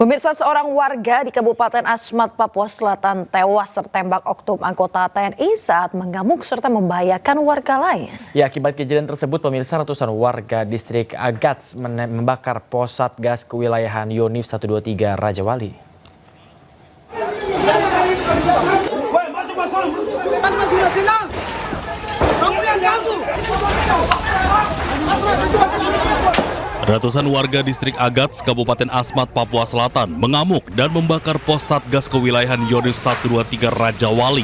Pemirsa, seorang warga di Kabupaten Asmat, Papua Selatan tewas tertembak oknum anggota TNI saat mengamuk serta membahayakan warga lain. Ya, akibat kejadian tersebut, pemirsa, ratusan warga distrik Agats membakar pos Satgas kewilayahan Yonif 123 Raja Wali. Ratusan warga distrik Agats, Kabupaten Asmat, Papua Selatan mengamuk dan membakar pos Satgas kewilayahan Yonif 123 Raja Wali.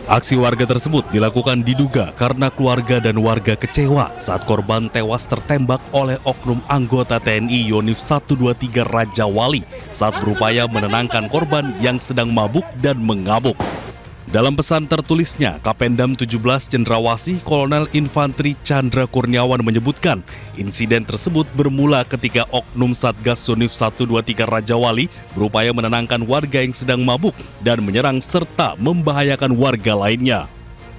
Aksi warga tersebut dilakukan diduga karena keluarga dan warga kecewa saat korban tewas tertembak oleh oknum anggota TNI Yonif 123 Raja Wali saat berupaya menenangkan korban yang sedang mabuk dan mengamuk. Dalam pesan tertulisnya, Kapendam 17 Cendrawasih Kolonel Infantri Chandra Kurniawan menyebutkan insiden tersebut bermula ketika oknum Satgas Yonif 123 Raja Wali berupaya menenangkan warga yang sedang mabuk dan menyerang serta membahayakan warga lainnya.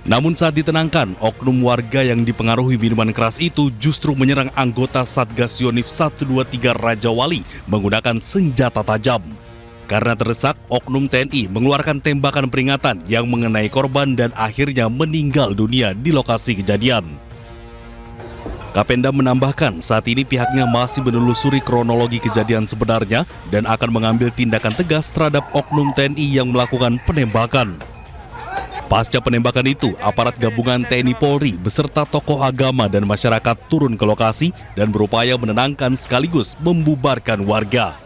Namun saat ditenangkan, oknum warga yang dipengaruhi minuman keras itu justru menyerang anggota Satgas Yonif 123 Raja Wali menggunakan senjata tajam. Karena terdesak, oknum TNI mengeluarkan tembakan peringatan yang mengenai korban dan akhirnya meninggal dunia di lokasi kejadian. Kapendam menambahkan saat ini pihaknya masih menelusuri kronologi kejadian sebenarnya dan akan mengambil tindakan tegas terhadap oknum TNI yang melakukan penembakan. Pasca penembakan itu, aparat gabungan TNI Polri beserta tokoh agama dan masyarakat turun ke lokasi dan berupaya menenangkan sekaligus membubarkan warga.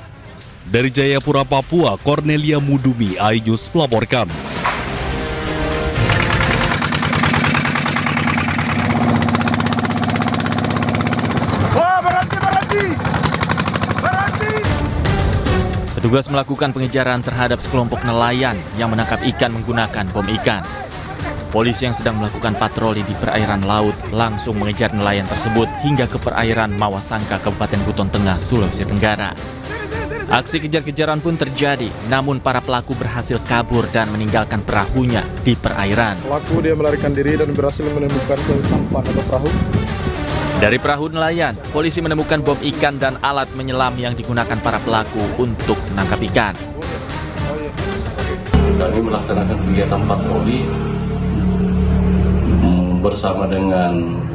Dari Jayapura, Papua, Cornelia Mudumi, iNews melaporkan. Petugas melakukan pengejaran terhadap sekelompok nelayan yang menangkap ikan menggunakan bom ikan. Polisi yang sedang melakukan patroli di perairan laut langsung mengejar nelayan tersebut hingga ke perairan Mawasangka, Kabupaten Buton Tengah, Sulawesi Tenggara. Aksi kejar-kejaran pun terjadi, namun para pelaku berhasil kabur dan meninggalkan perahunya di perairan. Pelaku dia melarikan diri dan berhasil menemukan sampan atau perahu. Dari perahu nelayan, polisi menemukan bom ikan dan alat menyelam yang digunakan para pelaku untuk menangkap ikan. Kami melaksanakan kegiatan patroli bersama dengan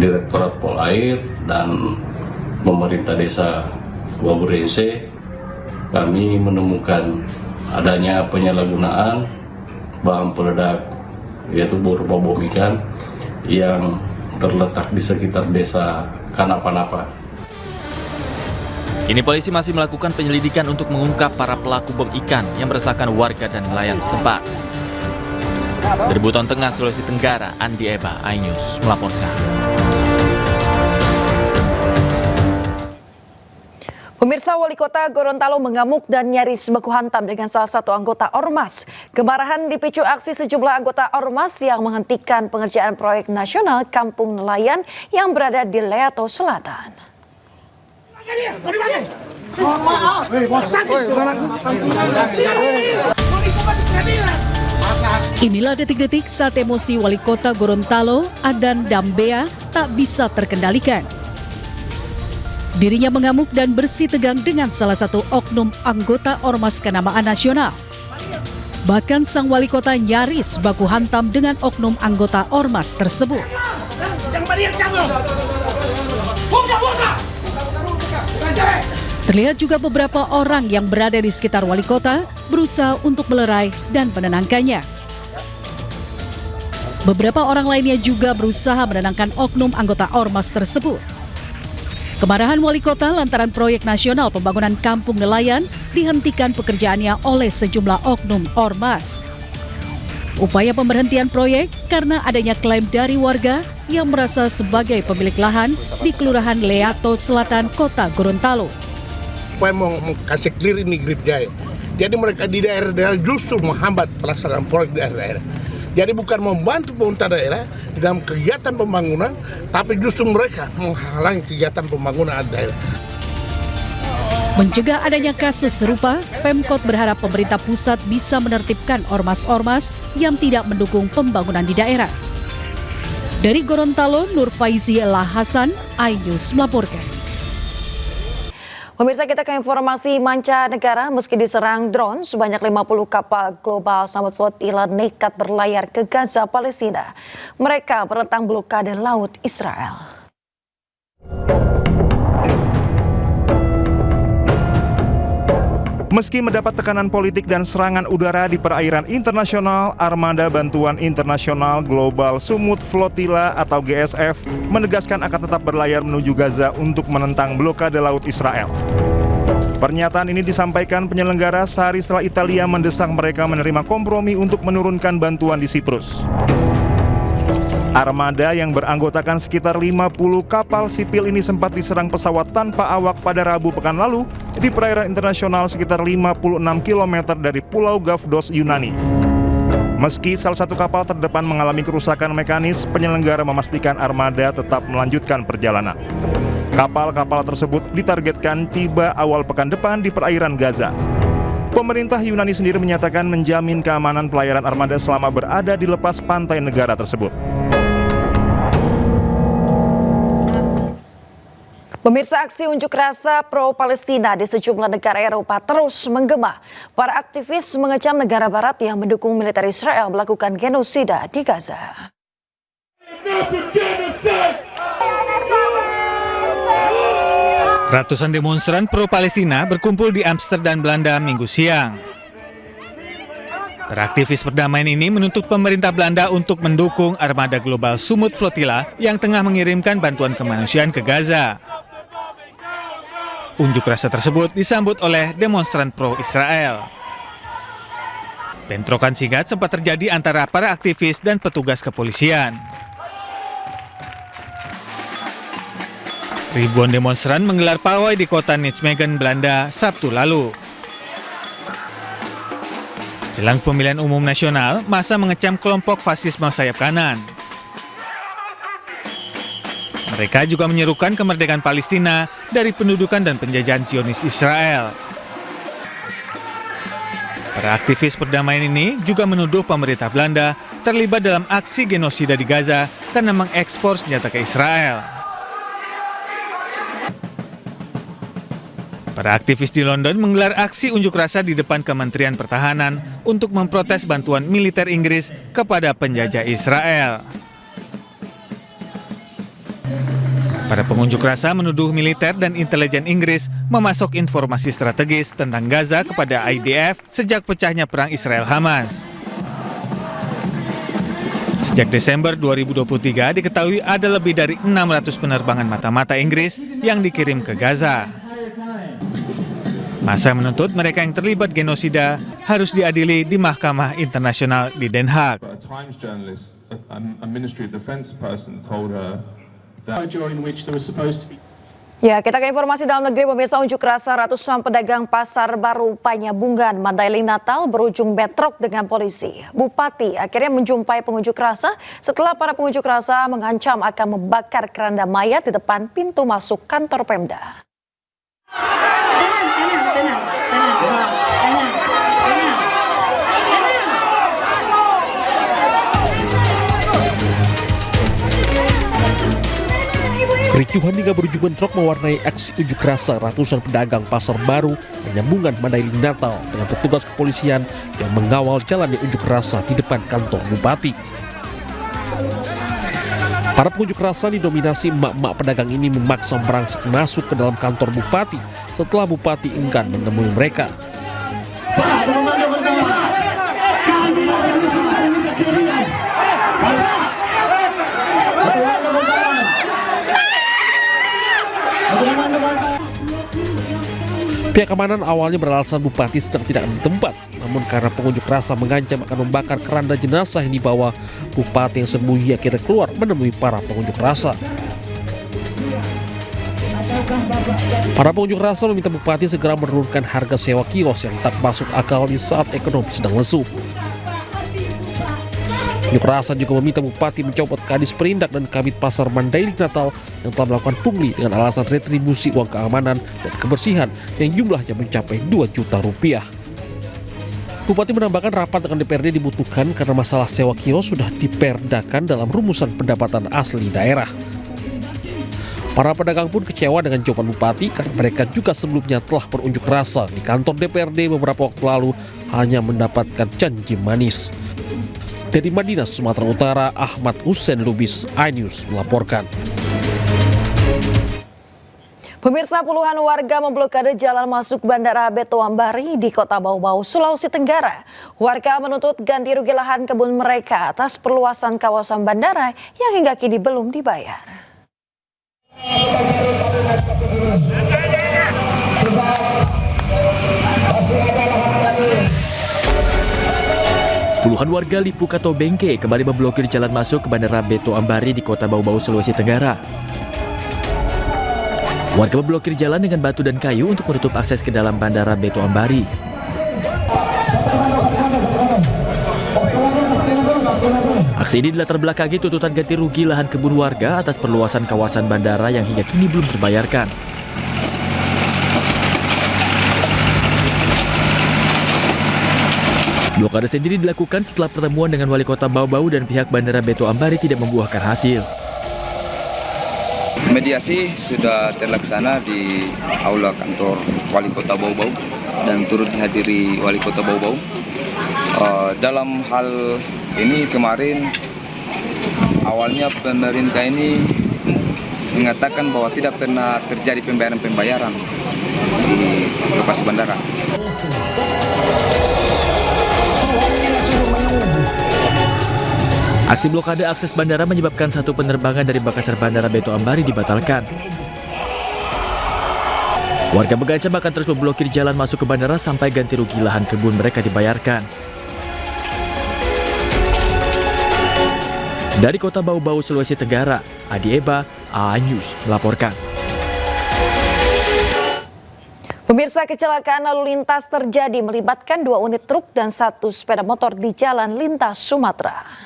Direktorat Polair dan pemerintah desa Waburense. Kami menemukan adanya penyalahgunaan bahan peledak yaitu berupa bom ikan yang terletak di sekitar desa Kanapanapa. Kini polisi masih melakukan penyelidikan untuk mengungkap para pelaku bom ikan yang meresahkan warga dan nelayan setempat. Dari Buton Tengah, Sulawesi Tenggara, Andi Eba, iNews melaporkan. Pemirsa, Wali Kota Gorontalo mengamuk dan nyaris baku hantam dengan salah satu anggota Ormas. Kemarahan dipicu aksi sejumlah anggota Ormas yang menghentikan pengerjaan proyek nasional Kampung Nelayan yang berada di Leato Selatan. Inilah detik-detik saat emosi Wali Kota Gorontalo, Adan Dambea, tak bisa terkendalikan. Dirinya mengamuk dan bersitegang dengan salah satu oknum anggota Ormas Kenamaan Nasional. Bahkan sang wali kota nyaris baku hantam dengan oknum anggota Ormas tersebut. Terlihat juga beberapa orang yang berada di sekitar wali kota berusaha untuk melerai dan menenangkannya. Beberapa orang lainnya juga berusaha menenangkan oknum anggota Ormas tersebut. Kemarahan wali kota lantaran proyek nasional pembangunan Kampung Nelayan dihentikan pekerjaannya oleh sejumlah oknum Ormas. Upaya pemberhentian proyek karena adanya klaim dari warga yang merasa sebagai pemilik lahan di Kelurahan Leato Selatan, Kota Gorontalo. Upaya mau kasih clear ini grip jaya. Jadi mereka di daerah-daerah justru menghambat pelaksanaan proyek di daerah-daerah. Jadi bukan membantu pemerintah daerah dalam kegiatan pembangunan, tapi justru mereka menghalangi kegiatan pembangunan daerah. Mencegah adanya kasus serupa, Pemkot berharap pemerintah pusat bisa menertibkan ormas-ormas yang tidak mendukung pembangunan di daerah. Dari Gorontalo, Nur Faizi Ella Hasan, iNews melaporkan. Pemirsa, kita ke informasi mancanegara. Meski diserang drone, sebanyak 50 kapal global Samud Flotilla nekat berlayar ke Gaza, Palestina. Mereka menentang blokade laut Israel. Meski mendapat tekanan politik dan serangan udara di perairan internasional, Armada Bantuan Internasional Global Samud Flotilla atau GSF menegaskan akan tetap berlayar menuju Gaza untuk menentang blokade laut Israel. Pernyataan ini disampaikan penyelenggara sehari setelah Italia mendesak mereka menerima kompromi untuk menurunkan bantuan di Siprus. Armada yang beranggotakan sekitar 50 kapal sipil ini sempat diserang pesawat tanpa awak pada Rabu pekan lalu di perairan internasional sekitar 56 km dari Pulau Gavdos, Yunani. Meski salah satu kapal terdepan mengalami kerusakan mekanis, penyelenggara memastikan armada tetap melanjutkan perjalanan. Kapal-kapal tersebut ditargetkan tiba awal pekan depan di perairan Gaza. Pemerintah Yunani sendiri menyatakan menjamin keamanan pelayaran armada selama berada di lepas pantai negara tersebut. Pemirsa, aksi unjuk rasa pro-Palestina di sejumlah negara Eropa terus menggema. Para aktivis mengecam negara barat yang mendukung militer Israel melakukan genosida di Gaza. Ratusan demonstran pro-Palestina berkumpul di Amsterdam, Belanda, Minggu siang. Para aktivis perdamaian ini menuntut pemerintah Belanda untuk mendukung armada global Samud Flotilla yang tengah mengirimkan bantuan kemanusiaan ke Gaza. Unjuk rasa tersebut disambut oleh demonstran pro-Israel. Bentrokan singkat sempat terjadi antara para aktivis dan petugas kepolisian. Ribuan demonstran menggelar pawai di kota Nijmegen, Belanda, Sabtu lalu. Jelang pemilihan umum nasional, massa mengecam kelompok fasisme sayap kanan. Mereka juga menyerukan kemerdekaan Palestina dari pendudukan dan penjajahan Zionis Israel. Para aktivis perdamaian ini juga menuduh pemerintah Belanda terlibat dalam aksi genosida di Gaza karena mengekspor senjata ke Israel. Para aktivis di London menggelar aksi unjuk rasa di depan Kementerian Pertahanan untuk memprotes bantuan militer Inggris kepada penjajah Israel. Para pengunjuk rasa menuduh militer dan intelijen Inggris memasok informasi strategis tentang Gaza kepada IDF sejak pecahnya perang Israel-Hamas. Sejak Desember 2023 diketahui ada lebih dari 600 penerbangan mata-mata Inggris yang dikirim ke Gaza. Massa menuntut mereka yang terlibat genosida harus diadili di Mahkamah Internasional di Den Haag. Ya, kita ke informasi dalam negeri. Pemirsa, unjuk rasa ratusan pedagang pasar baru Panyabungan, Mandailing, Natal berujung bentrok dengan polisi. Bupati akhirnya menjumpai pengunjuk rasa setelah para pengunjuk rasa mengancam akan membakar keranda mayat di depan pintu masuk kantor Pemda. Kericuhan hingga berujung bentrok mewarnai aksi unjuk rasa ratusan pedagang pasar baru Panyabungan, Mandailing, Natal dengan petugas kepolisian yang mengawal jalannya unjuk rasa di depan kantor bupati. Para pengunjuk rasa didominasi emak-emak pedagang ini memaksa merangsek masuk ke dalam kantor bupati setelah bupati enggan menemui mereka. Pihak keamanan awalnya beralasan bupati sedang tidak ada di tempat, namun karena pengunjuk rasa mengancam akan membakar keranda jenazah yang dibawa, bupati yang sembunyi akhirnya keluar menemui para pengunjuk rasa. Para pengunjuk rasa meminta bupati segera menurunkan harga sewa kios yang tak masuk akal di saat ekonomi sedang lesu. Unjuk rasa juga meminta bupati mencopot Kadis Perindak dan Kabid Pasar Mandailing Natal yang telah melakukan pungli dengan alasan retribusi uang keamanan dan kebersihan yang jumlahnya mencapai 2 juta rupiah. Bupati menambahkan rapat dengan DPRD dibutuhkan karena masalah sewa kios sudah diperdakan dalam rumusan pendapatan asli daerah. Para pedagang pun kecewa dengan jawaban Bupati karena mereka juga sebelumnya telah berunjuk rasa di kantor DPRD beberapa waktu lalu hanya mendapatkan janji manis. Dari Madinah, Sumatera Utara, Ahmad Hussein Lubis, iNews melaporkan. Pemirsa, puluhan warga memblokade jalan masuk Bandara Beto Ambari di Kota Bau-Bau, Sulawesi Tenggara. Warga menuntut ganti rugi lahan kebun mereka atas perluasan kawasan bandara yang hingga kini belum dibayar. Puluhan warga Lipu Kato Bengke kembali memblokir jalan masuk ke Bandara Beto Ambari di Kota Bau-Bau, Sulawesi Tenggara. Warga memblokir jalan dengan batu dan kayu untuk menutup akses ke dalam Bandara Beto Ambari. Aksi ini dilatar belakangi tuntutan ganti rugi lahan kebun warga atas perluasan kawasan bandara yang hingga kini belum terbayarkan. Blokade sendiri dilakukan setelah pertemuan dengan Wali Kota Bau-Bau dan pihak Bandara Beto Ambari tidak membuahkan hasil. Mediasi sudah terlaksana di aula kantor Wali Kota Bau-Bau dan turut dihadiri Wali Kota Bau-Bau. Dalam hal ini kemarin awalnya pemerintah ini mengatakan bahwa tidak pernah terjadi pembayaran di lokasi bandara. Aksi blokade akses bandara menyebabkan satu penerbangan dari Makassar Bandara Beto Ambari dibatalkan. Warga mengancam akan terus memblokir jalan masuk ke bandara sampai ganti rugi lahan kebun mereka dibayarkan. Dari Kota Bau-Bau, Sulawesi Tenggara, Adi Eba, iNews melaporkan. Pemirsa, kecelakaan lalu lintas terjadi melibatkan 2 unit truk dan 1 sepeda motor di Jalan Lintas Sumatera.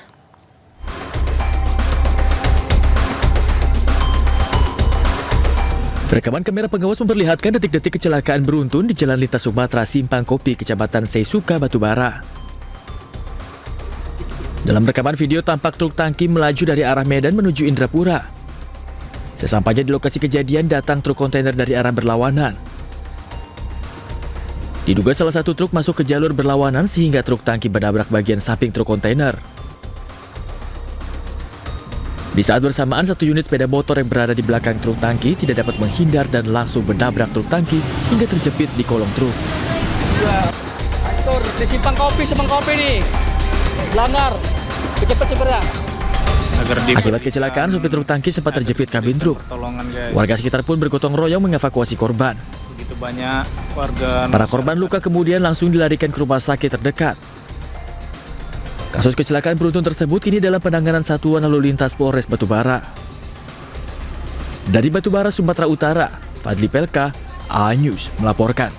Rekaman kamera pengawas memperlihatkan detik-detik kecelakaan beruntun di Jalan Lintas Sumatera Simpang Kopi, Kecamatan Seisuka, Batubara. Dalam rekaman video tampak truk tangki melaju dari arah Medan menuju Indrapura. Sesampainya di lokasi kejadian datang truk kontainer dari arah berlawanan. Diduga salah satu truk masuk ke jalur berlawanan sehingga truk tangki menabrak bagian samping truk kontainer. Di saat bersamaan, 1 unit sepeda motor yang berada di belakang truk tangki tidak dapat menghindar dan langsung menabrak truk tangki hingga terjepit di kolong truk. Aktor di Simpang Kopi nih. Langgar, cepat segera. Akibat kecelakaan, supir truk tangki sempat terjepit kabin truk. Warga sekitar pun bergotong royong mengevakuasi korban. Begitu banyak warga. Para korban luka kemudian langsung dilarikan ke rumah sakit terdekat. Kasus kecelakaan beruntun tersebut kini dalam penanganan Satuan Lalu Lintas Polres Batubara. Dari Batubara, Sumatera Utara, Fadli Pelka, iNews melaporkan.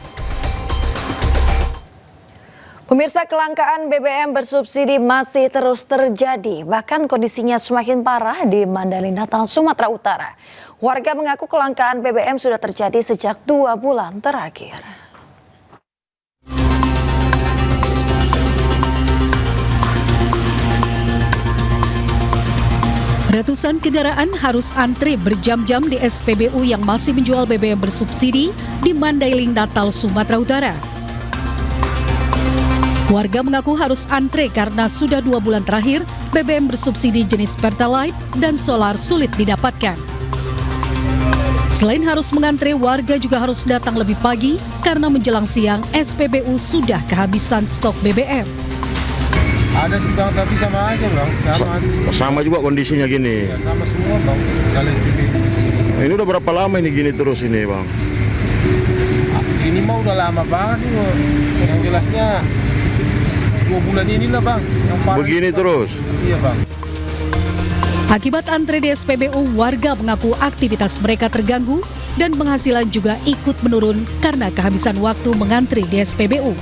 Pemirsa, kelangkaan BBM bersubsidi masih terus terjadi, bahkan kondisinya semakin parah di Mandailing Natal, Sumatera Utara. Warga mengaku kelangkaan BBM sudah terjadi sejak 2 bulan terakhir. Ratusan kendaraan harus antre berjam-jam di SPBU yang masih menjual BBM bersubsidi di Mandailing Natal, Sumatera Utara. Warga mengaku harus antre karena sudah 2 bulan terakhir BBM bersubsidi jenis Pertalite dan solar sulit didapatkan. Selain harus mengantre, warga juga harus datang lebih pagi karena menjelang siang SPBU sudah kehabisan stok BBM. Ada sih bang, tapi sama aja bang. Sama juga kondisinya gini. Ya, sama semua bang. Ini udah berapa lama ini gini terus ini bang? Ini mah udah lama banget nih. Yang jelasnya 2 bulan inilah bang. Begini terus? Iya bang. Akibat antre di SPBU, warga mengaku aktivitas mereka terganggu dan penghasilan juga ikut menurun karena kehabisan waktu mengantri di SPBU.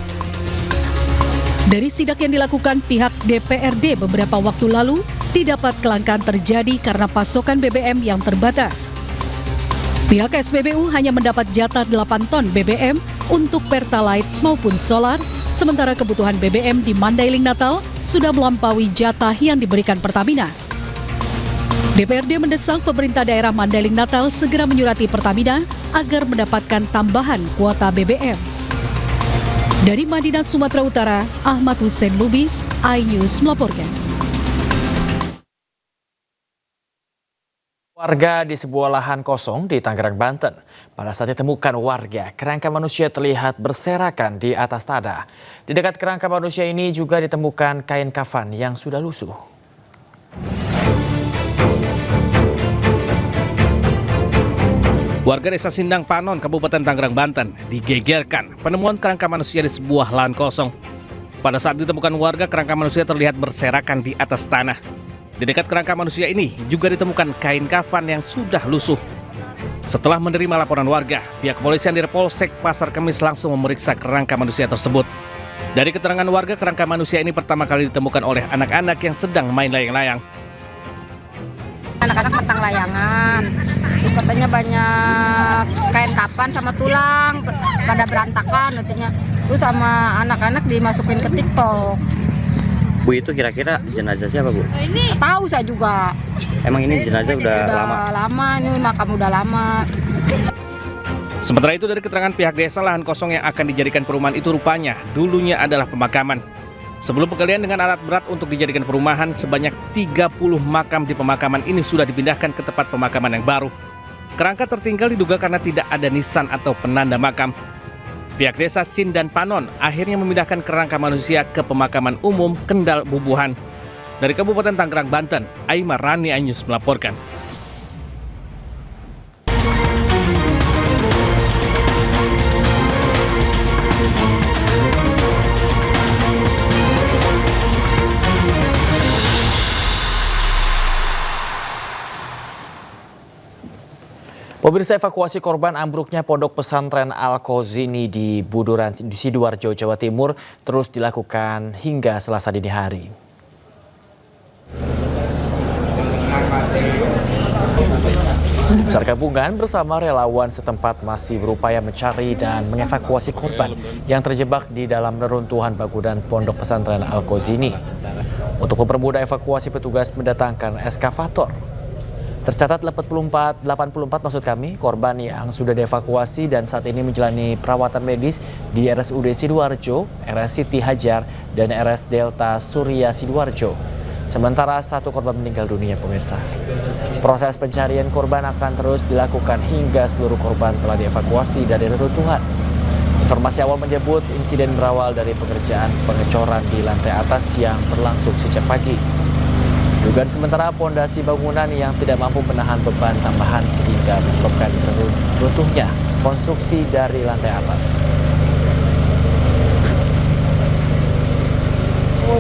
Dari sidak yang dilakukan pihak DPRD beberapa waktu lalu, didapat kelangkaan terjadi karena pasokan BBM yang terbatas. Pihak SPBU hanya mendapat jatah 8 ton BBM untuk Pertalite maupun solar, sementara kebutuhan BBM di Mandailing Natal sudah melampaui jatah yang diberikan Pertamina. DPRD mendesak pemerintah daerah Mandailing Natal segera menyurati Pertamina agar mendapatkan tambahan kuota BBM. Dari Madinah, Sumatera Utara, Ahmad Hussein Lubis, iNews melaporkan. Warga di sebuah lahan kosong di Tangerang, Banten. Pada saat ditemukan warga, kerangka manusia terlihat berserakan di atas tanah. Di dekat kerangka manusia ini juga ditemukan kain kafan yang sudah lusuh. Warga Desa Sindang Panon, Kabupaten Tangerang, Banten, digegerkan penemuan kerangka manusia di sebuah lahan kosong. Pada saat ditemukan warga, kerangka manusia terlihat berserakan di atas tanah. Di dekat kerangka manusia ini juga ditemukan kain kafan yang sudah lusuh. Setelah menerima laporan warga, pihak kepolisian di Polsek Pasar Kemis langsung memeriksa kerangka manusia tersebut. Dari keterangan warga, kerangka manusia ini pertama kali ditemukan oleh anak-anak yang sedang main layang-layang. Anak-anak tentang layangan, terus katanya banyak kain kapan sama tulang pada berantakan katanya. Terus sama anak-anak dimasukin ke TikTok. Bu, itu kira-kira jenazah siapa, Bu? Tahu saya juga. Emang ini jenazah udah lama? Lama, ini makam udah lama. Sementara itu, dari keterangan pihak desa, lahan kosong yang akan dijadikan perumahan itu rupanya dulunya adalah pemakaman. Sebelum penggalian dengan alat berat untuk dijadikan perumahan, sebanyak 30 makam di pemakaman ini sudah dipindahkan ke tempat pemakaman yang baru. Kerangka tertinggal diduga karena tidak ada nisan atau penanda makam. Pihak desa Sindan Panon akhirnya memindahkan kerangka manusia ke pemakaman umum Kendal Bubuhan. Dari Kabupaten Tangerang, Banten, Aimar Rani, iNews melaporkan. Pemirsa, evakuasi korban ambruknya pondok pesantren Al-Qazini di Buduran, Sidoarjo, Jawa Timur terus dilakukan hingga Selasa dini hari. SAR gabungan bersama relawan setempat masih berupaya mencari dan mengevakuasi korban yang terjebak di dalam reruntuhan bangunan pondok pesantren Al-Qazini. Untuk mempermudah evakuasi, petugas mendatangkan eskavator. Tercatat 84 korban yang sudah dievakuasi dan saat ini menjalani perawatan medis di RSUD Sidoarjo, RS Siti Hajar, dan RS Delta Surya Sidoarjo. Sementara satu korban meninggal dunia, pemirsa. Proses pencarian korban akan terus dilakukan hingga seluruh korban telah dievakuasi dari reruntuhan. Informasi awal menyebut insiden berawal dari pengerjaan pengecoran di lantai atas yang berlangsung sejak pagi. Dugaan sementara pondasi bangunan yang tidak mampu menahan beban tambahan sehingga menyebabkan runtuhnya konstruksi dari lantai atas.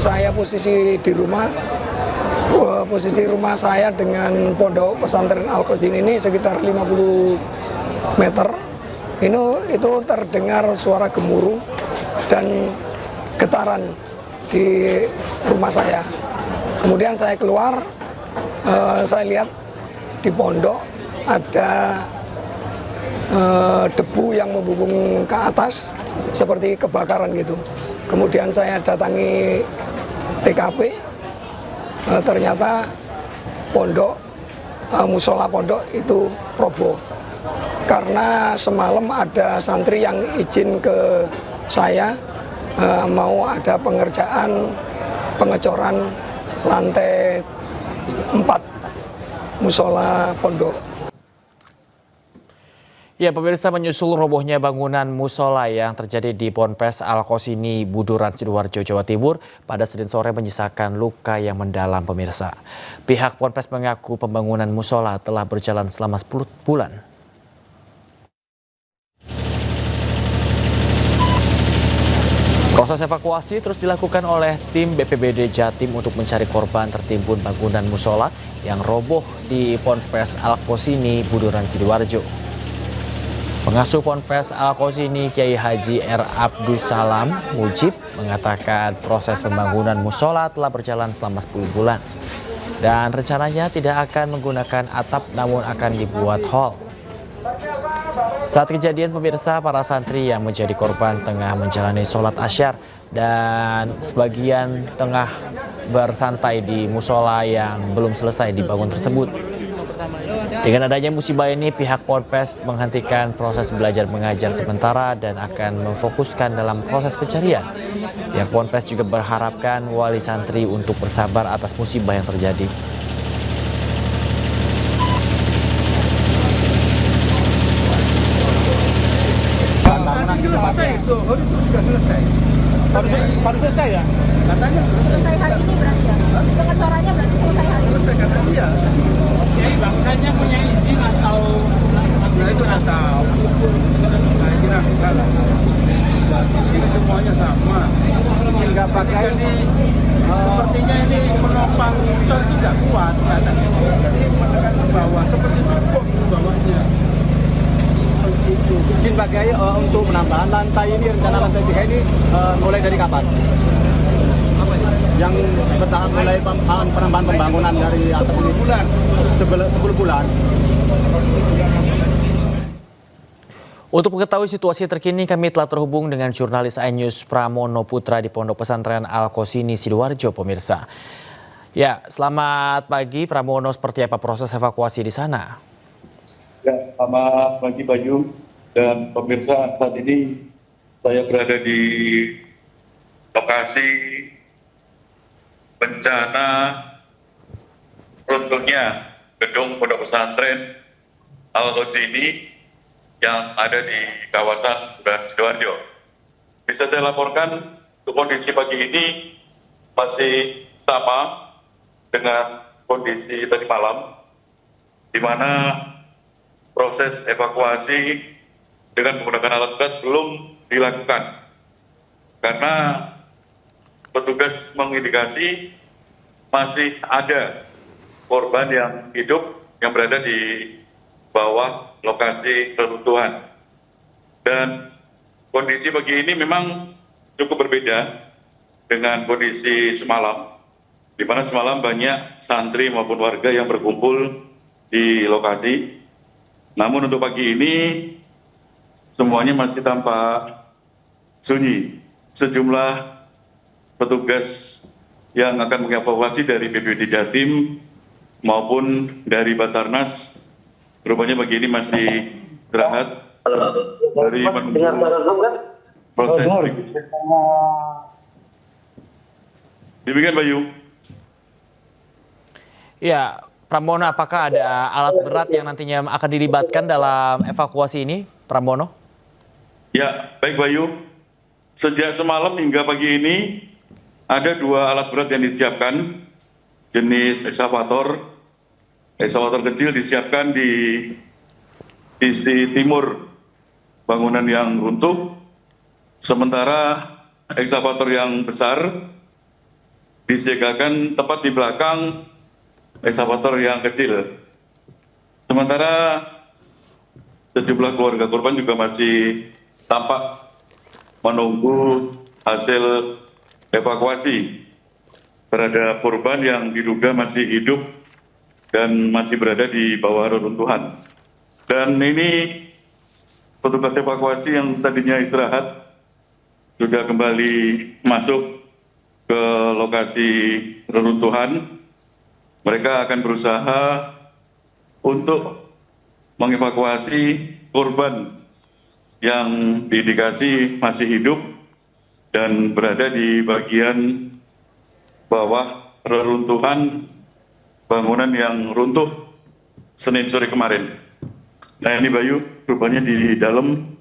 Saya posisi di rumah, posisi rumah saya dengan pondok pesantren Al-Qazini ini sekitar 50 meter. Itu terdengar suara gemuruh dan getaran di rumah saya. Kemudian saya keluar, saya lihat di pondok ada debu yang membumbung ke atas seperti kebakaran gitu. Kemudian saya datangi TKP, ternyata pondok, musola pondok itu roboh. Karena semalam ada santri yang izin ke saya mau ada pengerjaan pengecoran lantai 4 musola pondok. Ya, pemirsa, menyusul robohnya bangunan musola yang terjadi di Ponpes Al-Qazini, Buduran, Sidoarjo, Jawa Timur pada Senin sore menyisakan luka yang mendalam, pemirsa. Pihak Ponpes mengaku pembangunan musola telah berjalan selama 10 bulan. Proses evakuasi terus dilakukan oleh tim BPBD Jatim untuk mencari korban tertimbun bangunan musola yang roboh di Ponpes Al-Qazini, Buduran, Sidoarjo. Pengasuh Ponpes Al-Qazini, Kiai Haji R. Abdussalam Mujib, mengatakan proses pembangunan musola telah berjalan selama 10 bulan. Dan rencananya tidak akan menggunakan atap namun akan dibuat hall. Saat kejadian, pemirsa, para santri yang menjadi korban tengah menjalani sholat asyar dan sebagian tengah bersantai di musola yang belum selesai dibangun tersebut. Dengan adanya musibah ini, pihak Ponpes menghentikan proses belajar mengajar sementara dan akan memfokuskan dalam proses pencarian. Pihak Ponpes juga berharapkan wali santri untuk bersabar atas musibah yang terjadi. Selesai itu, itu sudah selesai. Baru selesai ya? Katanya selesai hari ini berarti ya? Dengan suaranya berarti selesai hari ini? Selesai kata dia. Jadi bangunannya punya izin atau? Nah itu nggak tahu. Saya kira enggak lah. Di sini semuanya sama. Mungkin nggak pakai. Jadi sepertinya ini menopang cor tidak kuat katanya. Jadi mendekat ke bawah seperti bom di bawahnya. Izin pakai untuk penambahan lantai ini, rencana lantai 3 ini mulai dari kapan? Yang bertahap mulai penambahan pembangunan dari atas ini? 10 bulan. Untuk mengetahui situasi terkini, kami telah terhubung dengan jurnalis iNews Pramono Putra di Pondok Pesantren Al-Qosini, Sidoarjo, pemirsa. Ya, selamat pagi Pramono, seperti apa proses evakuasi di sana? Ya, selamat pagi Bayu dan pemirsa. Saat ini saya berada di lokasi bencana runtuhnya gedung Pondok Pesantren Al-Qosini yang ada di kawasan Sidoarjo. Bisa saya laporkan kondisi pagi ini masih sama dengan kondisi tadi malam, di mana proses evakuasi dengan menggunakan alat berat belum dilakukan karena petugas mengindikasi masih ada korban yang hidup yang berada di bawah lokasi reruntuhan. Dan kondisi pagi ini memang cukup berbeda dengan kondisi semalam, di mana semalam banyak santri maupun warga yang berkumpul di lokasi. Namun untuk pagi ini semuanya masih tampak sunyi. Sejumlah petugas yang akan mengevakuasi dari BPBD Jatim maupun dari Basarnas rupanya pagi ini masih istirahat dari menunggu proses berikutnya. Demikian Bayu. Ya, Pramono, apakah ada alat berat yang nantinya akan dilibatkan dalam evakuasi ini, Pramono? Ya, baik Bayu. Sejak semalam hingga pagi ini ada 2 alat berat yang disiapkan, jenis ekskavator. Ekskavator kecil disiapkan di sisi timur bangunan yang runtuh, sementara ekskavator yang besar disiagakan tepat di belakang ekskavator yang kecil. Sementara sejumlah keluarga korban juga masih tampak menunggu hasil evakuasi terhadap korban yang diduga masih hidup dan masih berada di bawah reruntuhan. Dan ini petugas evakuasi yang tadinya istirahat sudah kembali masuk ke lokasi reruntuhan. Mereka akan berusaha untuk mengevakuasi korban yang diindikasi masih hidup dan berada di bagian bawah reruntuhan bangunan yang runtuh Senin sore kemarin. Nah ini Bayu, rupanya di dalam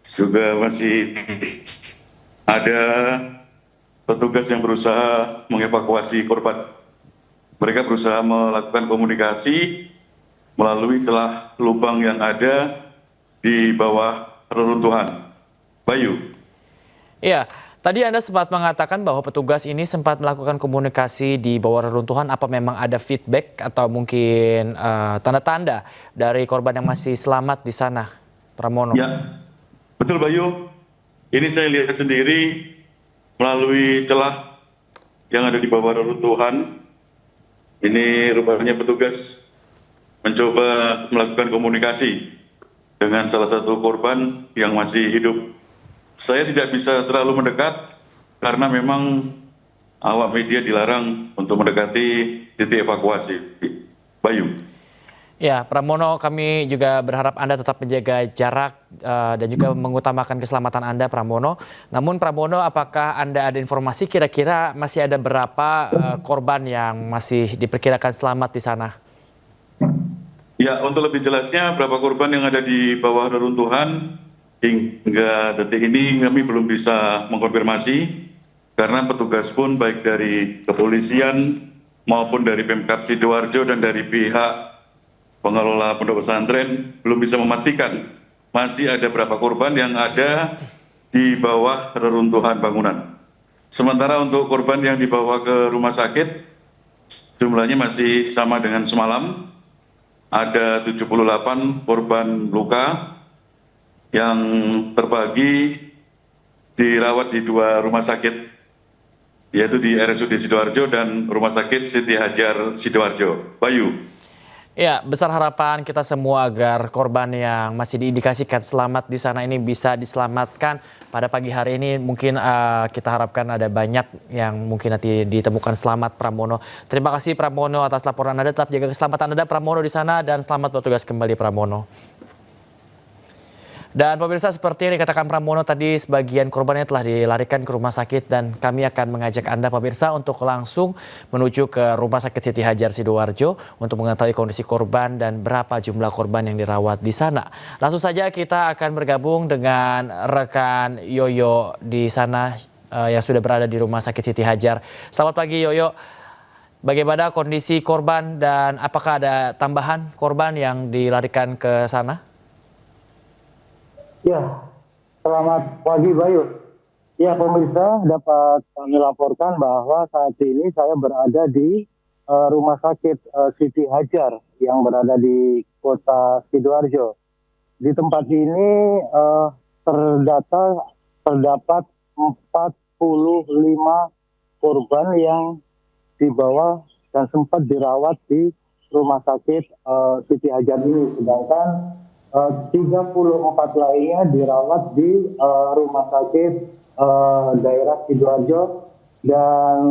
juga masih ada petugas yang berusaha mengevakuasi korban. Mereka berusaha melakukan komunikasi melalui celah lubang yang ada di bawah reruntuhan. Bayu. Iya, tadi Anda sempat mengatakan bahwa petugas ini sempat melakukan komunikasi di bawah reruntuhan. Apa memang ada feedback atau mungkin tanda-tanda dari korban yang masih selamat di sana, Pramono? Ya, betul Bayu. Ini saya lihat sendiri melalui celah yang ada di bawah reruntuhan. Ini rupanya petugas mencoba melakukan komunikasi dengan salah satu korban yang masih hidup. Saya tidak bisa terlalu mendekat karena memang awak media dilarang untuk mendekati titik evakuasi. Bayu. Ya, Pramono, kami juga berharap Anda tetap menjaga jarak dan juga mengutamakan keselamatan Anda, Pramono. Namun Pramono, apakah Anda ada informasi kira-kira masih ada berapa korban yang masih diperkirakan selamat di sana? Ya, untuk lebih jelasnya berapa korban yang ada di bawah reruntuhan hingga detik ini kami belum bisa mengkonfirmasi karena petugas pun baik dari kepolisian maupun dari Pemkab Sidoarjo dan dari pihak pengelola pondok pesantren belum bisa memastikan masih ada berapa korban yang ada di bawah reruntuhan bangunan. Sementara untuk korban yang dibawa ke rumah sakit jumlahnya masih sama dengan semalam. Ada 78 korban luka yang terbagi dirawat di 2 rumah sakit, yaitu di RSUD Sidoarjo dan Rumah Sakit Siti Hajar Sidoarjo. Bayu. Ya, besar harapan kita semua agar korban yang masih diindikasikan selamat di sana ini bisa diselamatkan pada pagi hari ini. Mungkin kita harapkan ada banyak yang mungkin nanti ditemukan selamat, Pramono. Terima kasih Pramono atas laporan Anda. Tetap jaga keselamatan Anda, Pramono, di sana, dan selamat bertugas kembali, Pramono. Dan pemirsa, seperti yang dikatakan Pramono tadi, sebagian korbannya telah dilarikan ke rumah sakit dan kami akan mengajak Anda pemirsa untuk langsung menuju ke Rumah Sakit Siti Hajar Sidoarjo untuk mengetahui kondisi korban dan berapa jumlah korban yang dirawat di sana. Langsung saja kita akan bergabung dengan rekan Yoyo di sana yang sudah berada di Rumah Sakit Siti Hajar. Selamat pagi Yoyo. Bagaimana kondisi korban dan apakah ada tambahan korban yang dilarikan ke sana? Ya, selamat pagi Bayu. Ya pemirsa, dapat kami laporkan bahwa saat ini saya berada di Rumah Sakit Siti Hajar yang berada di Kota Sidoarjo. Di tempat ini terdapat 45 korban yang dibawa dan sempat dirawat di Rumah Sakit Siti Hajar ini, sedangkan 34 lainnya dirawat di Rumah Sakit daerah Sidoarjo, dan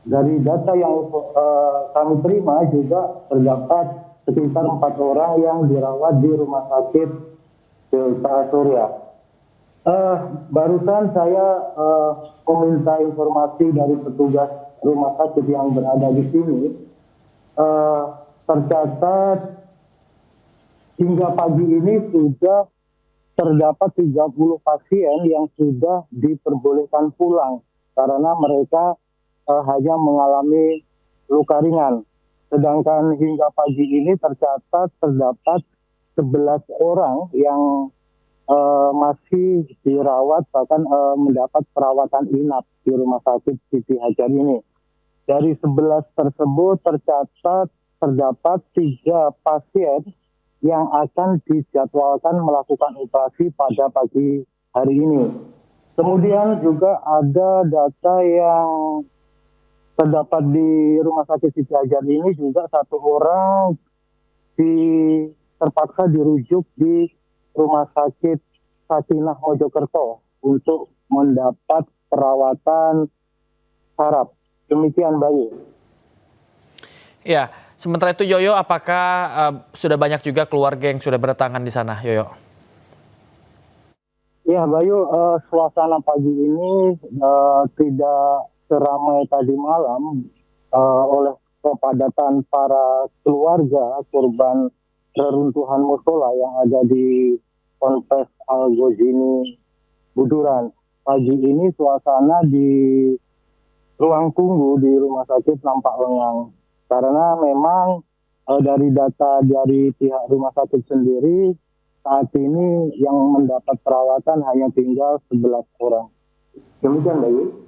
dari data yang kami terima juga terdapat sekitar 4 orang yang dirawat di Rumah Sakit Delta Surya. Barusan saya meminta informasi dari petugas rumah sakit yang berada di sini. Tercatat hingga pagi ini sudah terdapat 30 pasien yang sudah diperbolehkan pulang karena mereka hanya mengalami luka ringan. Sedangkan hingga pagi ini tercatat terdapat 11 orang yang masih dirawat, bahkan mendapat perawatan inap di Rumah Sakit Siti Hajar ini. Dari 11 tersebut tercatat terdapat 3 pasien yang akan dijadwalkan melakukan operasi pada pagi hari ini. Kemudian juga ada data yang terdapat di Rumah Sakit Siti Hajar ini juga 1 orang terpaksa dirujuk di Rumah Sakit Sakinah Mojokerto untuk mendapat perawatan saraf. Demikian Bayu. Ya. Sementara itu Yoyo, apakah sudah banyak juga keluarga yang sudah berdatangan di sana, Yoyo? Ya Bayu, suasana pagi ini tidak seramai tadi malam oleh kepadatan para keluarga korban reruntuhan musola yang ada di Ponpes Al-Ghazini Buduran. Pagi ini suasana di ruang tunggu di rumah sakit nampak lengang. Karena memang dari data dari pihak rumah sakit sendiri, saat ini yang mendapat perawatan hanya tinggal 11 orang. Demikian, Bayu.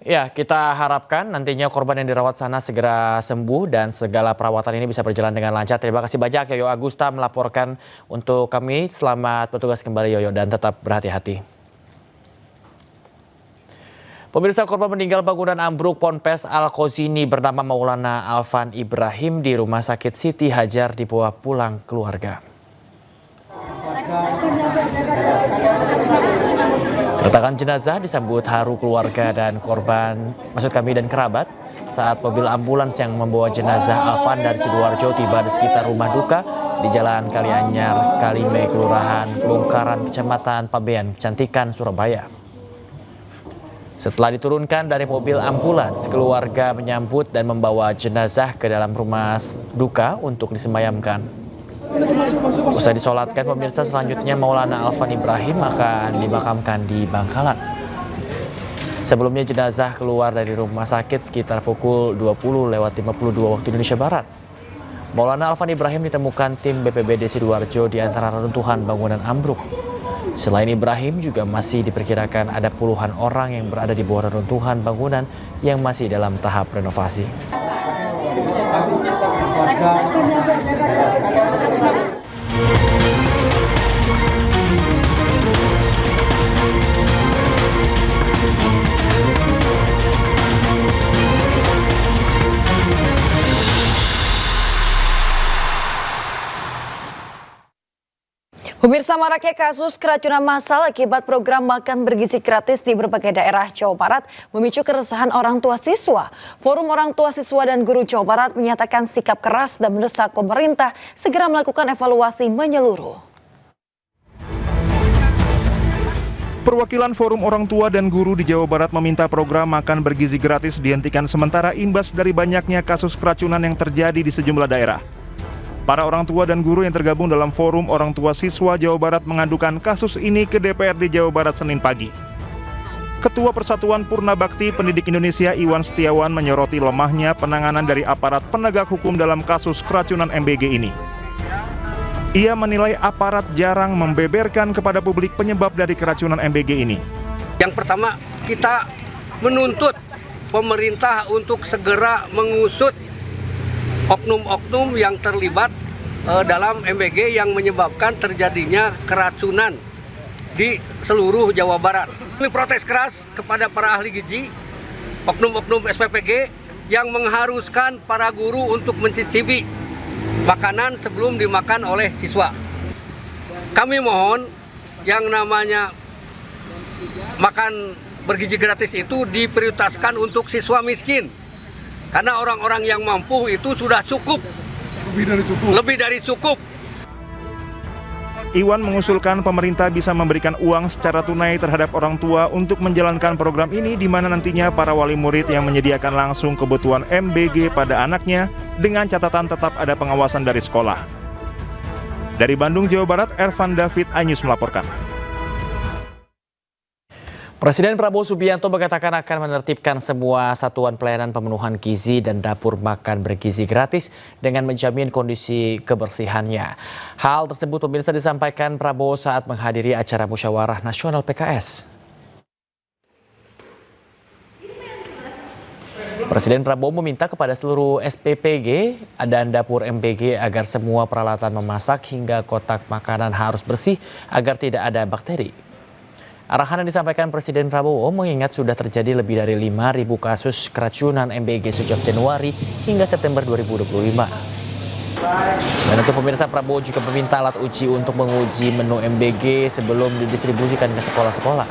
Ya, kita harapkan nantinya korban yang dirawat sana segera sembuh dan segala perawatan ini bisa berjalan dengan lancar. Terima kasih banyak Yoyo Agusta melaporkan untuk kami. Selamat bertugas kembali Yoyo dan tetap berhati-hati. Pemirsa, korban meninggal bangunan ambruk Ponpes Al-Ghazini bernama Maulana Alvan Ibrahim di Rumah Sakit Siti Hajar dibawa pulang keluarga. Keretakan jenazah disambut haru keluarga dan korban, dan kerabat. saat mobil ambulans yang membawa jenazah Alvan dari Sidoarjo tiba di sekitar rumah duka di Jalan Kalianyar, Kalime, Kelurahan Bongkaran, Kecamatan Pabean, Cantikan, Surabaya. Setelah diturunkan dari mobil ambulans, keluarga menyambut dan membawa jenazah ke dalam rumah duka untuk disemayamkan. Usai disolatkan, pemirsa, selanjutnya Maulana Alvan Ibrahim akan dimakamkan di Bangkalan. Sebelumnya jenazah keluar dari rumah sakit sekitar pukul 20.52 waktu Indonesia Barat. Maulana Alvan Ibrahim ditemukan tim BPBD Sidoarjo di antara reruntuhan bangunan ambruk. Selain Ibrahim, juga masih diperkirakan ada puluhan orang yang berada di bawah reruntuhan bangunan yang masih dalam tahap renovasi. Pemirsa, maraknya kasus keracunan massal akibat program makan bergizi gratis di berbagai daerah Jawa Barat memicu keresahan orang tua siswa. Forum Orang Tua Siswa dan Guru Jawa Barat menyatakan sikap keras dan mendesak pemerintah segera melakukan evaluasi menyeluruh. Perwakilan Forum Orang Tua dan Guru di Jawa Barat meminta program makan bergizi gratis dihentikan sementara imbas dari banyaknya kasus keracunan yang terjadi di sejumlah daerah. Para orang tua dan guru yang tergabung dalam Forum Orang Tua Siswa Jawa Barat mengadukan kasus ini ke DPRD Jawa Barat Senin pagi. Ketua Persatuan Purna Bakti Pendidik Indonesia Iwan Setiawan menyoroti lemahnya penanganan dari aparat penegak hukum dalam kasus keracunan MBG ini. Ia menilai aparat jarang membeberkan kepada publik penyebab dari keracunan MBG ini. Yang pertama, kita menuntut pemerintah untuk segera mengusut oknum-oknum yang terlibat dalam MBG yang menyebabkan terjadinya keracunan di seluruh Jawa Barat. Kami protes keras kepada para ahli gizi, oknum-oknum SPPG yang mengharuskan para guru untuk mencicipi makanan sebelum dimakan oleh siswa. Kami mohon yang namanya makan bergizi gratis itu diprioritaskan untuk siswa miskin. Karena orang-orang yang mampu itu sudah cukup. Lebih dari cukup. Iwan mengusulkan pemerintah bisa memberikan uang secara tunai terhadap orang tua untuk menjalankan program ini, di mana nantinya para wali murid yang menyediakan langsung kebutuhan MBG pada anaknya dengan catatan tetap ada pengawasan dari sekolah. Dari Bandung, Jawa Barat, Ervan David Anyus melaporkan. Presiden Prabowo Subianto mengatakan akan menertibkan semua satuan pelayanan pemenuhan gizi dan dapur makan bergizi gratis dengan menjamin kondisi kebersihannya. Hal tersebut pemirsa disampaikan Prabowo saat menghadiri acara musyawarah nasional PKS. Presiden Prabowo meminta kepada seluruh SPPG dan dapur MBG agar semua peralatan memasak hingga kotak makanan harus bersih agar tidak ada bakteri. Arahan yang disampaikan Presiden Prabowo mengingat sudah terjadi lebih dari 5.000 kasus keracunan MBG sejak Januari hingga September 2025. Selain itu, pemirsa, Prabowo juga meminta alat uji untuk menguji menu MBG sebelum didistribusikan ke sekolah-sekolah.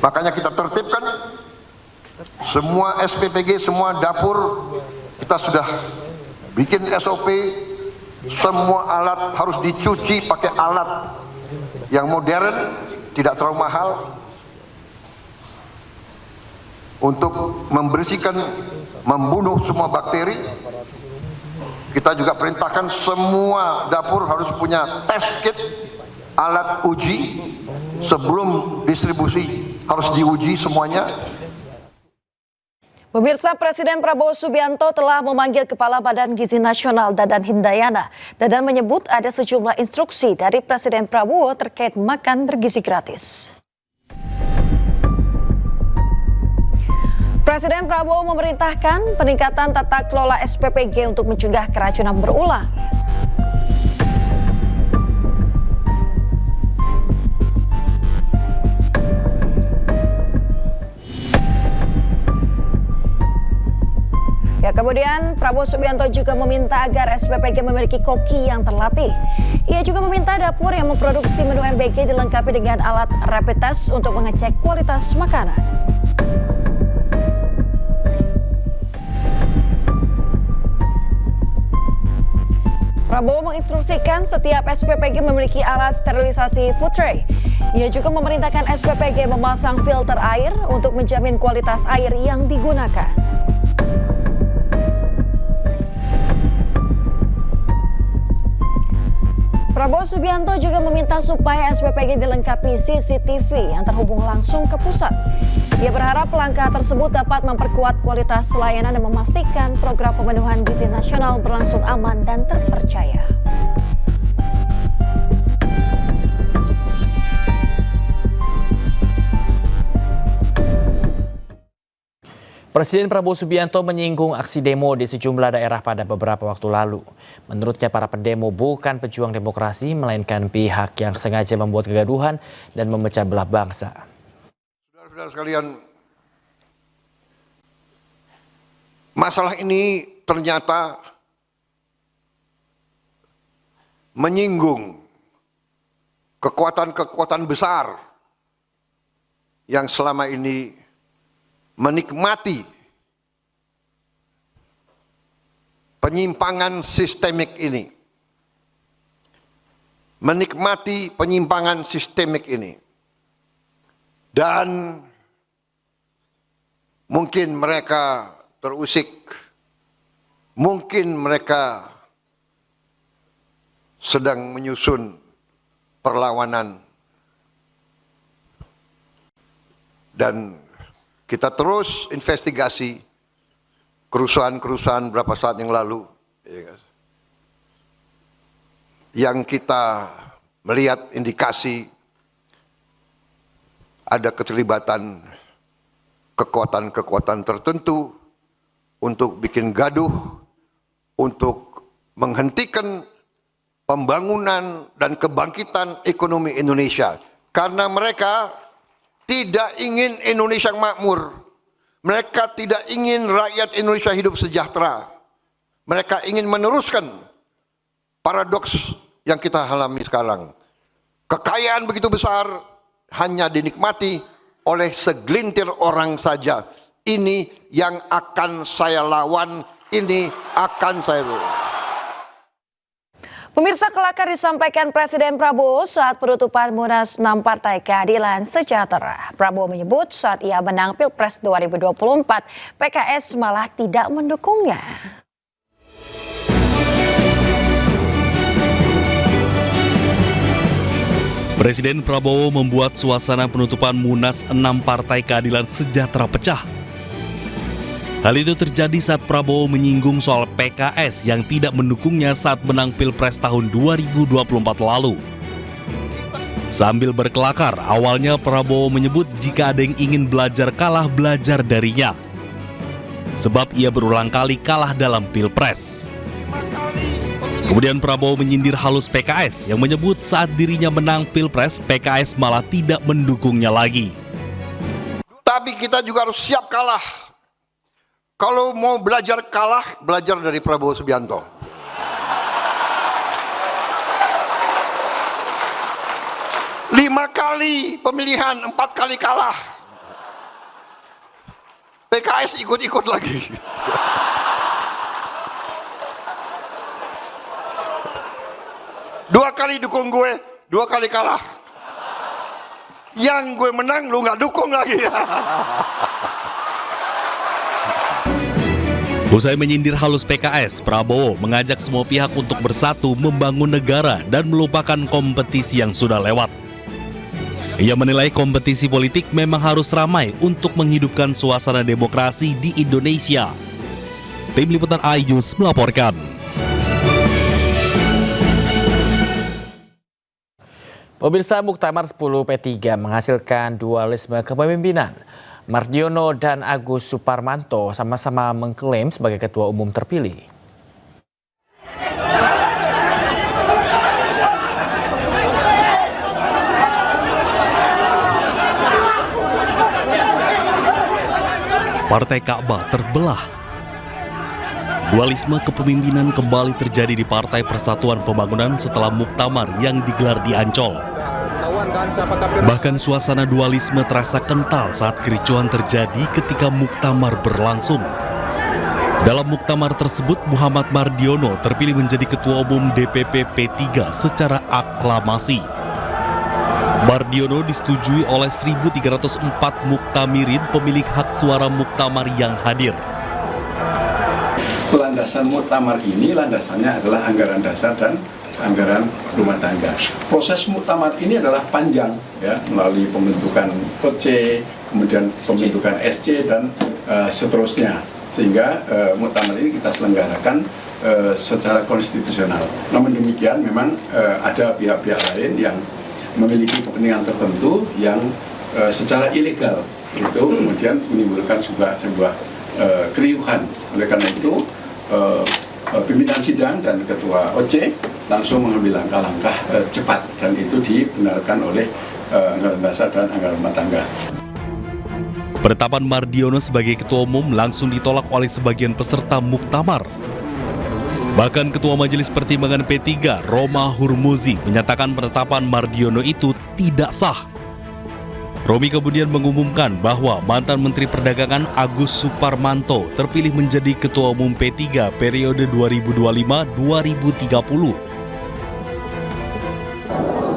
Makanya kita tertibkan semua SPPG, semua dapur, kita sudah bikin SOP. Semua alat harus dicuci pakai alat yang modern, tidak terlalu mahal, untuk membersihkan, membunuh semua bakteri. Kita juga perintahkan semua dapur harus punya test kit, alat uji, sebelum distribusi harus diuji semuanya. Pemirsa, Presiden Prabowo Subianto telah memanggil Kepala Badan Gizi Nasional Dadan Hindayana. Dadan menyebut ada sejumlah instruksi dari Presiden Prabowo terkait makan bergizi gratis. Presiden Prabowo memerintahkan peningkatan tata kelola SPPG untuk mencegah keracunan berulang. Ya, Kemudian Prabowo Subianto juga meminta agar SPPG memiliki koki yang terlatih. Ia juga meminta dapur yang memproduksi menu MBG dilengkapi dengan alat rapid test untuk mengecek kualitas makanan. Prabowo menginstruksikan setiap SPPG memiliki alat sterilisasi food tray. Ia juga memerintahkan SPPG memasang filter air untuk menjamin kualitas air yang digunakan. Prabowo Subianto juga meminta supaya SPPG dilengkapi CCTV yang terhubung langsung ke pusat. Ia berharap langkah tersebut dapat memperkuat kualitas layanan dan memastikan program pemenuhan gizi nasional berlangsung aman dan terpercaya. Presiden Prabowo Subianto menyinggung aksi demo di sejumlah daerah pada beberapa waktu lalu. Menurutnya para pendemo bukan pejuang demokrasi, melainkan pihak yang sengaja membuat kegaduhan dan memecah belah bangsa. Saudara-saudara sekalian, masalah ini ternyata menyinggung kekuatan-kekuatan besar yang selama ini menikmati penyimpangan sistemik ini. Menikmati penyimpangan sistemik ini. Dan mungkin mereka terusik, mungkin mereka sedang menyusun perlawanan. Dan kita terus investigasi kerusuhan-kerusuhan beberapa saat yang lalu. Yang kita melihat indikasi ada keterlibatan kekuatan-kekuatan tertentu untuk bikin gaduh, untuk menghentikan pembangunan dan kebangkitan ekonomi Indonesia. Karena mereka tidak ingin Indonesia yang makmur. Mereka tidak ingin rakyat Indonesia hidup sejahtera. Mereka ingin meneruskan paradoks yang kita alami sekarang. Kekayaan begitu besar hanya dinikmati oleh segelintir orang saja. Ini yang akan saya lawan, ini akan saya lawan. Pemirsa, kelakar disampaikan Presiden Prabowo saat penutupan Munas 6 Partai Keadilan Sejahtera. Prabowo menyebut saat ia menang Pilpres 2024, PKS malah tidak mendukungnya. Presiden Prabowo membuat suasana penutupan Munas 6 Partai Keadilan Sejahtera pecah. Hal itu terjadi saat Prabowo menyinggung soal PKS yang tidak mendukungnya saat menang Pilpres tahun 2024 lalu. Sambil berkelakar, awalnya Prabowo menyebut jika ada yang ingin belajar kalah, belajar darinya. Sebab ia berulang kali kalah dalam Pilpres. Kemudian Prabowo menyindir halus PKS yang menyebut saat dirinya menang Pilpres, PKS malah tidak mendukungnya lagi. Tapi kita juga harus siap kalah. Kalau mau belajar kalah, belajar dari Prabowo Subianto. Lima kali pemilihan, 4 kali kalah. PKS ikut-ikut lagi. Dua kali dukung gue, 2 kali kalah. Yang gue menang, lu nggak dukung lagi. Usai menyindir halus PKS, Prabowo mengajak semua pihak untuk bersatu membangun negara dan melupakan kompetisi yang sudah lewat. Ia menilai kompetisi politik memang harus ramai untuk menghidupkan suasana demokrasi di Indonesia. Tim Liputan iNews melaporkan. Pemirsa, Muktamar 10 P3 menghasilkan dualisme kepemimpinan. Mardiono dan Agus Suparmanto sama-sama mengklaim sebagai ketua umum terpilih. Partai Ka'bah terbelah. Dualisme kepemimpinan kembali terjadi di Partai Persatuan Pembangunan setelah muktamar yang digelar di Ancol. Bahkan suasana dualisme terasa kental saat kericuhan terjadi ketika muktamar berlangsung. Dalam muktamar tersebut, Muhammad Mardiono terpilih menjadi Ketua Umum DPP P3 secara aklamasi. Mardiono disetujui oleh 1.304 muktamirin pemilik hak suara muktamar yang hadir. Landasan muktamar ini landasannya adalah anggaran dasar dan anggaran rumah tangga. Proses muktamar ini adalah panjang, ya, melalui pembentukan OC, kemudian pembentukan SC dan seterusnya. Sehingga muktamar ini kita selenggarakan secara konstitusional. Namun demikian memang ada pihak-pihak lain yang memiliki kepentingan tertentu yang secara ilegal itu kemudian menimbulkan sebuah keriuhan. Oleh karena itu pimpinan sidang dan ketua OC langsung mengambil langkah-langkah cepat dan itu dibenarkan oleh anggaran dasar dan anggaran rumah tangga. Penetapan Mardiono sebagai ketua umum langsung ditolak oleh sebagian peserta muktamar. Bahkan Ketua Majelis Pertimbangan P3, Roma Hurmuzi, menyatakan penetapan Mardiono itu tidak sah. Romi kemudian mengumumkan bahwa mantan Menteri Perdagangan Agus Suparmanto terpilih menjadi Ketua Umum P3 periode 2025-2030.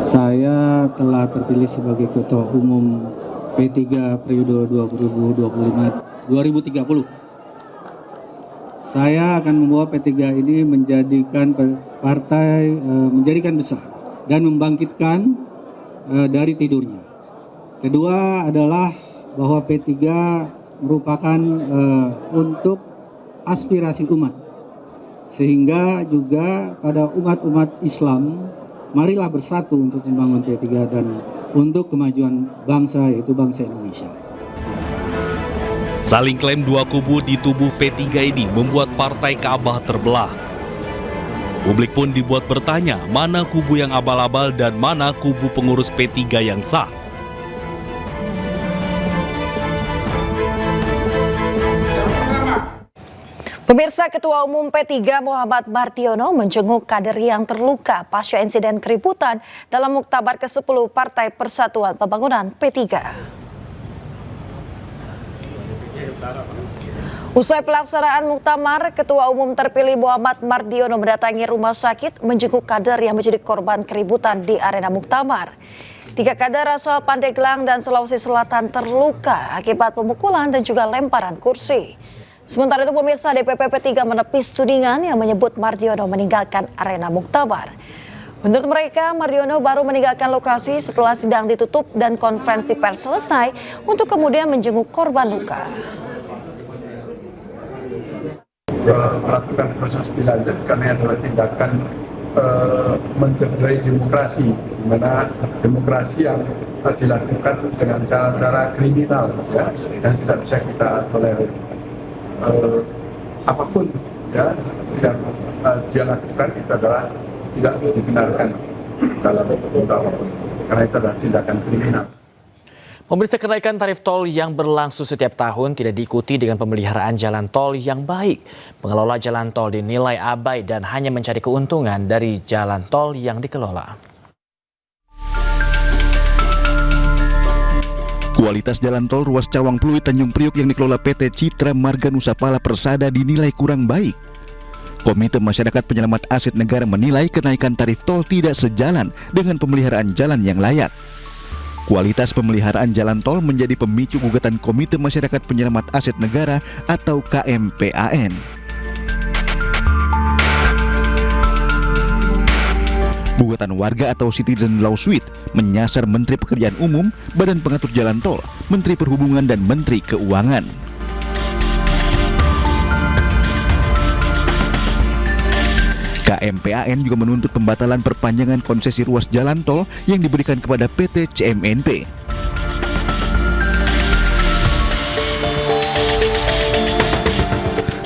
Saya telah terpilih sebagai Ketua Umum P3 periode 2030. Saya akan membawa P3 ini menjadikan partai menjadikan besar dan membangkitkan dari tidurnya. Kedua adalah bahwa P3 merupakan untuk aspirasi umat. Sehingga juga pada umat-umat Islam, marilah bersatu untuk membangun P3 dan untuk kemajuan bangsa, yaitu bangsa Indonesia. Saling klaim dua kubu di tubuh P3 ini membuat partai Ka'bah terbelah. Publik pun dibuat bertanya mana kubu yang abal-abal dan mana kubu pengurus P3 yang sah. Pemirsa, Ketua Umum P3 Muhammad Mardiono menjenguk kader yang terluka pasca insiden keributan dalam muktamar ke-10 Partai Persatuan Pembangunan P3. Usai pelaksanaan muktamar, Ketua Umum terpilih Muhammad Mardiono mendatangi rumah sakit menjenguk kader yang menjadi korban keributan di arena muktamar. 3 kader asal Pandeglang dan Sulawesi Selatan terluka akibat pemukulan dan juga lemparan kursi. Sementara itu pemirsa, DPP P3 menepis tudingan yang menyebut Mardiono meninggalkan arena muktamar. Menurut mereka, Mardiono baru meninggalkan lokasi setelah sidang ditutup dan konferensi pers selesai untuk kemudian menjenguk korban luka. Melakukan proses lebih lanjut karena adalah tindakan mencederai demokrasi, di mana demokrasi yang dilakukan dengan cara-cara kriminal, ya, dan tidak bisa kita tolerir. Apapun ya yang dia lakukan itu adalah tidak dibenarkan dalam bentuk apapun, karena itu adalah tindakan kriminal. Pemirsa, kenaikan tarif tol yang berlangsung setiap tahun tidak diikuti dengan pemeliharaan jalan tol yang baik. Pengelola jalan tol dinilai abai dan hanya mencari keuntungan dari jalan tol yang dikelola. Kualitas jalan tol ruas Cawang Pluit Tanjung Priok yang dikelola PT Citra Marga Nusapala Persada dinilai kurang baik. Komite Masyarakat Penyelamat Aset Negara menilai kenaikan tarif tol tidak sejalan dengan pemeliharaan jalan yang layak. Kualitas pemeliharaan jalan tol menjadi pemicu gugatan Komite Masyarakat Penyelamat Aset Negara atau KMPAN. Gugatan warga atau citizen lawsuit menyasar Menteri Pekerjaan Umum, Badan Pengatur Jalan Tol, Menteri Perhubungan dan Menteri Keuangan. KMPAN juga menuntut pembatalan perpanjangan konsesi ruas jalan tol yang diberikan kepada PT CMNP.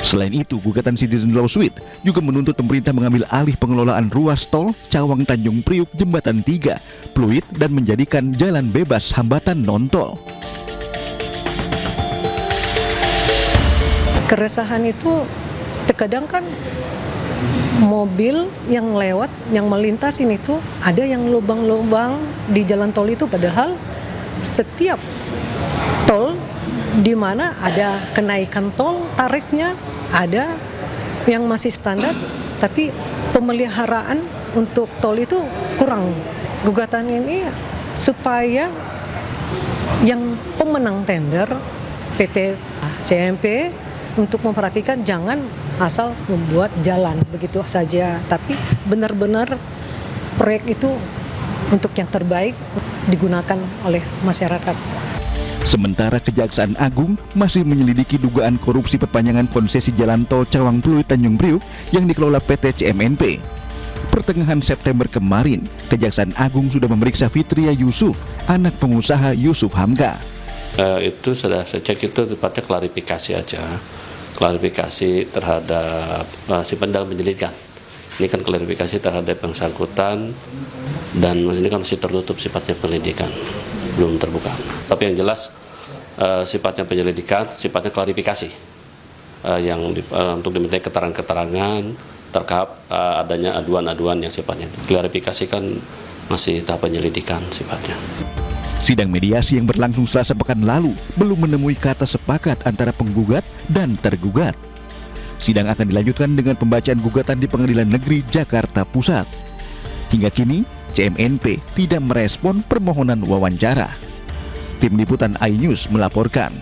Selain itu, gugatan citizen lawsuit juga menuntut pemerintah mengambil alih pengelolaan ruas tol Cawang Tanjung Priuk Jembatan 3, Pluit, dan menjadikan jalan bebas hambatan non-tol. Keresahan itu Terkadang kan mobil yang lewat, yang melintas ini tuh ada yang lubang-lubang di jalan tol itu, padahal setiap tol di mana ada kenaikan tol, tarifnya ada yang masih standar, tapi pemeliharaan untuk tol itu kurang. Gugatan ini supaya yang pemenang tender PT CMP untuk memperhatikan jangan asal membuat jalan begitu saja, tapi benar-benar proyek itu untuk yang terbaik digunakan oleh masyarakat. Sementara Kejaksaan Agung masih menyelidiki dugaan korupsi perpanjangan konsesi jalan tol Cawang Pluit Tanjung Priuk yang dikelola PT CMNP. Pertengahan September kemarin, Kejaksaan Agung sudah memeriksa Fitria Yusuf, anak pengusaha Yusuf Hamka. Itu sudah saya cek, itu tepatnya klarifikasi aja. Klarifikasi terhadap si dalam penyelidikan. Ini kan klarifikasi terhadap yang bersangkutan, dan ini kan masih tertutup sifatnya penyelidikan, belum terbuka. Tapi yang jelas sifatnya penyelidikan, sifatnya klarifikasi yang untuk dimintai keterangan-keterangan terkait adanya aduan-aduan yang sifatnya klarifikasi, kan masih tahap penyelidikan sifatnya. Sidang mediasi yang berlangsung Selasa pekan lalu belum menemui kata sepakat antara penggugat dan tergugat. Sidang akan dilanjutkan dengan pembacaan gugatan di Pengadilan Negeri Jakarta Pusat. Hingga kini, CMNP tidak merespon permohonan wawancara. Tim Liputan iNews melaporkan.